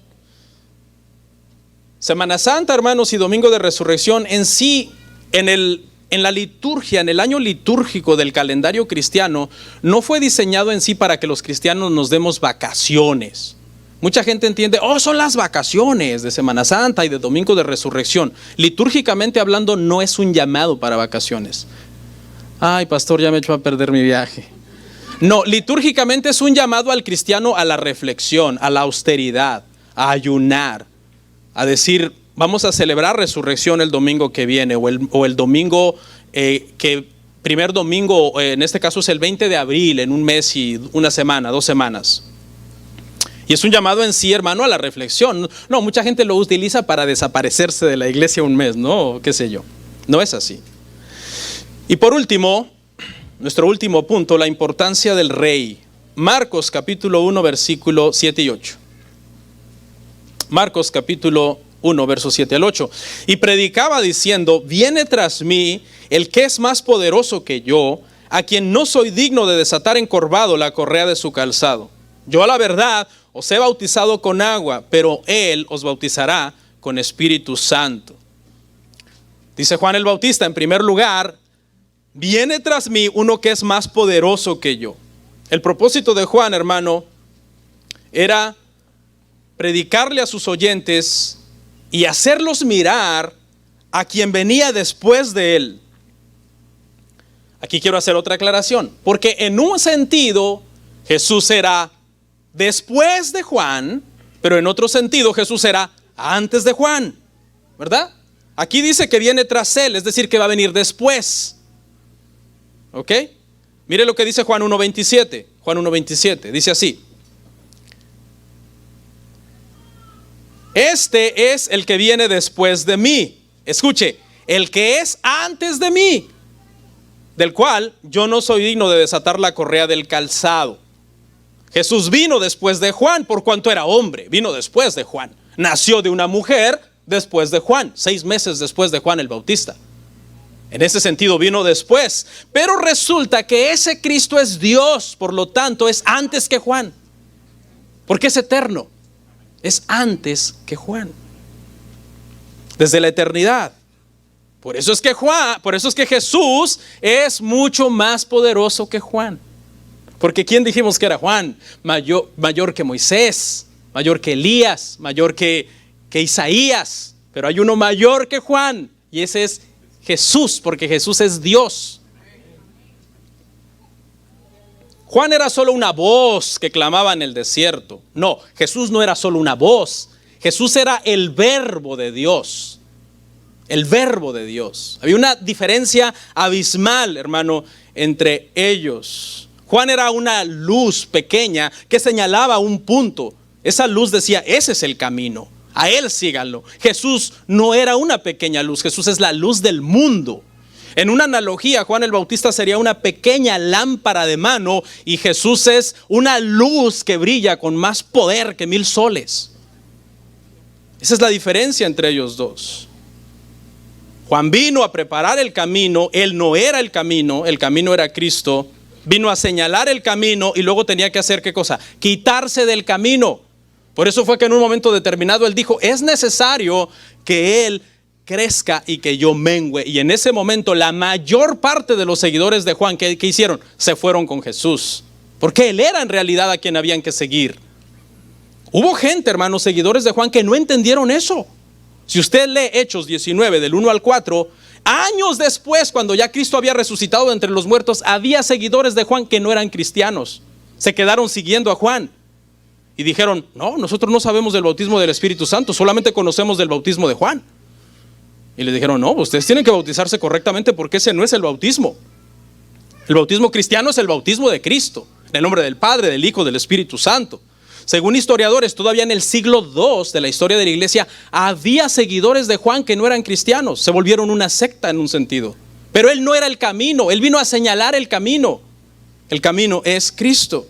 Semana Santa, hermanos, y domingo de resurrección en sí, en la liturgia, en el año litúrgico del calendario cristiano, no fue diseñado en sí para que los cristianos nos demos vacaciones. Mucha gente entiende, son las vacaciones de Semana Santa y de domingo de resurrección. Litúrgicamente hablando, no es un llamado para vacaciones. Ay, pastor, ya me echó a perder mi viaje. No, litúrgicamente es un llamado al cristiano a la reflexión, a la austeridad, a ayunar, a decir, vamos a celebrar resurrección el domingo que viene, o el domingo primer domingo, en este caso es el 20 de abril, en un mes y una semana, 2 semanas. Y es un llamado en sí, hermano, a la reflexión. No, mucha gente lo utiliza para desaparecerse de la iglesia un mes, ¿no? ¿Qué sé yo? No es así. Y por último, nuestro último punto, la importancia del rey. Marcos capítulo 1, versículo 7 y 8. Marcos capítulo 1, versos 7 al 8. Y predicaba diciendo, viene tras mí el que es más poderoso que yo, a quien no soy digno de desatar encorvado la correa de su calzado. Yo a la verdad os he bautizado con agua, pero él os bautizará con Espíritu Santo. Dice Juan el Bautista, en primer lugar, viene tras mí uno que es más poderoso que yo. El propósito de Juan, hermano, era predicarle a sus oyentes y hacerlos mirar a quien venía después de él. Aquí quiero hacer otra aclaración, porque en un sentido Jesús era después de Juan, pero en otro sentido Jesús era antes de Juan, ¿verdad? Aquí dice que viene tras él, es decir, que va a venir después. ¿Ok? Mire lo que dice Juan 1:27. Juan 1:27 dice así: este es el que viene después de mí. Escuche, el que es antes de mí, del cual yo no soy digno de desatar la correa del calzado. Jesús vino después de Juan, por cuanto era hombre, vino después de Juan. Nació de una mujer después de Juan, 6 meses después de Juan el Bautista. En ese sentido vino después, pero resulta que ese Cristo es Dios, por lo tanto es antes que Juan, porque es eterno, es antes que Juan, desde la eternidad. Por eso es que Jesús es mucho más poderoso que Juan. Porque ¿quién dijimos que era Juan? Mayor que Moisés, mayor que Elías, mayor que Isaías. Pero hay uno mayor que Juan, y ese es Jesús, porque Jesús es Dios. Juan era solo una voz que clamaba en el desierto. No, Jesús no era solo una voz. Jesús era el verbo de Dios. El verbo de Dios. Había una diferencia abismal, hermano, entre ellos. Juan era una luz pequeña que señalaba un punto. Esa luz decía, ese es el camino, a él síganlo. Jesús no era una pequeña luz, Jesús es la luz del mundo. En una analogía, Juan el Bautista sería una pequeña lámpara de mano y Jesús es una luz que brilla con más poder que 1000 soles. Esa es la diferencia entre ellos dos. Juan vino a preparar el camino, él no era el camino era Cristo. Vino a señalar el camino y luego tenía que hacer ¿qué cosa? Quitarse del camino. Por eso fue que en un momento determinado él dijo, es necesario que él crezca y que yo mengüe. Y en ese momento la mayor parte de los seguidores de Juan, ¿qué hicieron? Se fueron con Jesús. porque Él era en realidad a quien habían que seguir. Hubo gente, hermanos, seguidores de Juan, que no entendieron eso. Si usted lee Hechos 19, del 1 al 4, años después, cuando ya Cristo había resucitado de entre los muertos, había seguidores de Juan que no eran cristianos. Se quedaron siguiendo a Juan y dijeron: no, nosotros no sabemos del bautismo del Espíritu Santo, solamente conocemos del bautismo de Juan. Y le dijeron: no, ustedes tienen que bautizarse correctamente, porque ese no es el bautismo. El bautismo cristiano es el bautismo de Cristo, en el nombre del Padre, del Hijo, del Espíritu Santo. Según historiadores, todavía en el siglo II de la historia de la iglesia, había seguidores de Juan que no eran cristianos. Se volvieron una secta en un sentido. Pero Él no era el camino, Él vino a señalar el camino. El camino es Cristo,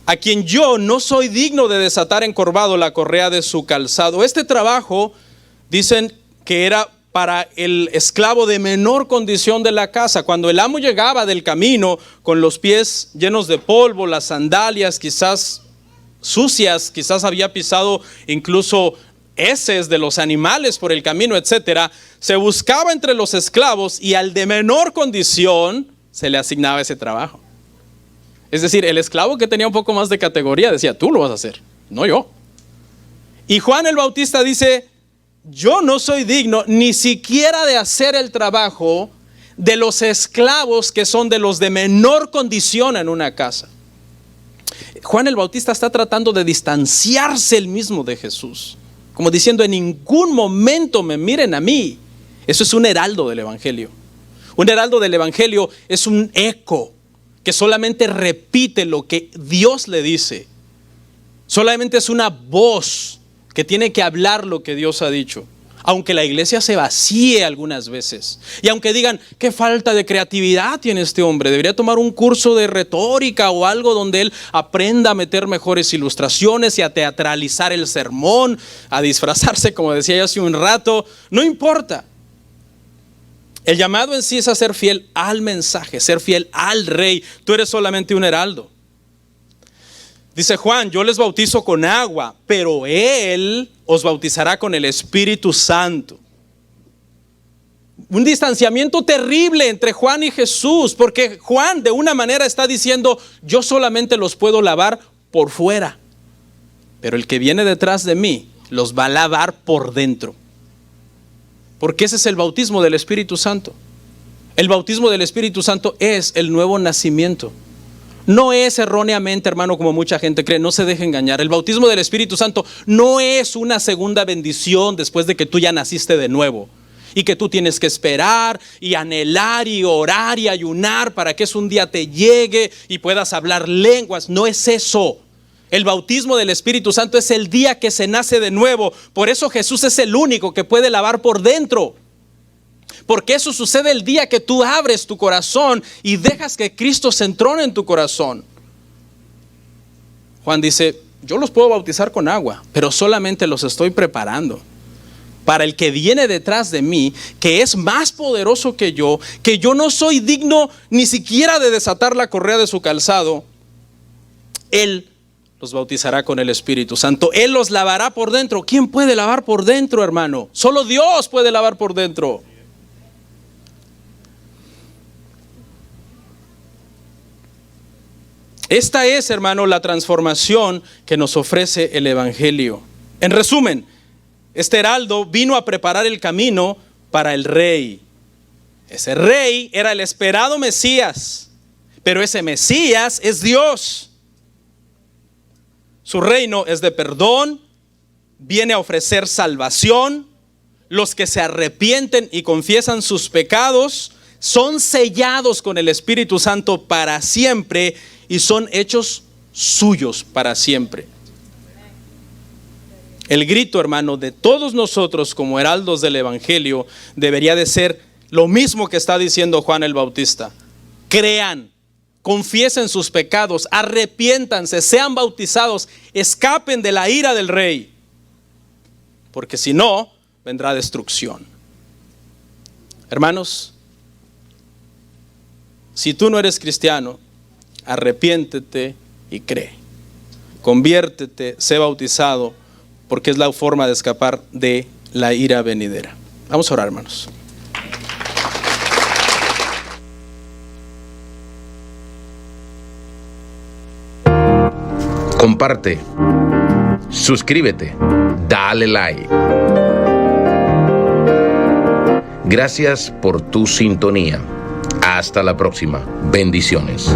a quien yo no soy digno de desatar encorvado la correa de su calzado. Este trabajo dicen que era para el esclavo de menor condición de la casa. Cuando el amo llegaba del camino con los pies llenos de polvo, las sandalias quizás sucias, quizás había pisado incluso heces de los animales por el camino, etcétera, se buscaba entre los esclavos y al de menor condición se le asignaba ese trabajo. Es decir, el esclavo que tenía un poco más de categoría decía: tú lo vas a hacer, no yo. Y Juan el Bautista dice: yo no soy digno ni siquiera de hacer el trabajo de los esclavos que son de los de menor condición en una casa. Juan el Bautista está tratando de distanciarse él mismo de Jesús, como diciendo: en ningún momento me miren a mí. Eso es un heraldo del Evangelio. Un heraldo del Evangelio es un eco que solamente repite lo que Dios le dice. Solamente es una voz que tiene que hablar lo que Dios ha dicho. Aunque la iglesia se vacíe algunas veces, y aunque digan: qué falta de creatividad tiene este hombre, debería tomar un curso de retórica o algo donde él aprenda a meter mejores ilustraciones y a teatralizar el sermón, a disfrazarse, como decía yo hace un rato. No importa. El llamado en sí es a ser fiel al mensaje, ser fiel al Rey. Tú eres solamente un heraldo. Dice Juan: yo les bautizo con agua, pero Él os bautizará con el Espíritu Santo. Un distanciamiento terrible entre Juan y Jesús, porque Juan de una manera está diciendo: yo solamente los puedo lavar por fuera, pero el que viene detrás de mí los va a lavar por dentro. Porque ese es el bautismo del Espíritu Santo. El bautismo del Espíritu Santo es el nuevo nacimiento. No es erróneamente, hermano, como mucha gente cree, no se deje engañar. El bautismo del Espíritu Santo no es una segunda bendición después de que tú ya naciste de nuevo y que tú tienes que esperar y anhelar y orar y ayunar para que eso un día te llegue y puedas hablar lenguas. No es eso. El bautismo del Espíritu Santo es el día que se nace de nuevo. Por eso Jesús es el único que puede lavar por dentro. Porque eso sucede el día que tú abres tu corazón y dejas que Cristo se entrone en tu corazón. Juan dice: yo los puedo bautizar con agua, pero solamente los estoy preparando para el que viene detrás de mí, que es más poderoso que yo no soy digno ni siquiera de desatar la correa de su calzado. Él los bautizará con el Espíritu Santo. Él los lavará por dentro. ¿Quién puede lavar por dentro, hermano? Solo Dios puede lavar por dentro. Esta es, hermano, la transformación que nos ofrece el Evangelio. En resumen, este heraldo vino a preparar el camino para el Rey. Ese Rey era el esperado Mesías, pero ese Mesías es Dios. Su reino es de perdón, viene a ofrecer salvación. Los que se arrepienten y confiesan sus pecados son sellados con el Espíritu Santo para siempre y son hechos suyos para siempre. El grito, hermano, de todos nosotros como heraldos del Evangelio debería de ser lo mismo que está diciendo Juan el Bautista: crean, confiesen sus pecados, arrepiéntanse, sean bautizados, escapen de la ira del Rey, porque si no, vendrá destrucción. Hermanos, si tú no eres cristiano, arrepiéntete y cree. Conviértete, sé bautizado, porque es la forma de escapar de la ira venidera. Vamos a orar, hermanos. comparte, suscríbete, dale like. Gracias por tu sintonía. Hasta la próxima. Bendiciones.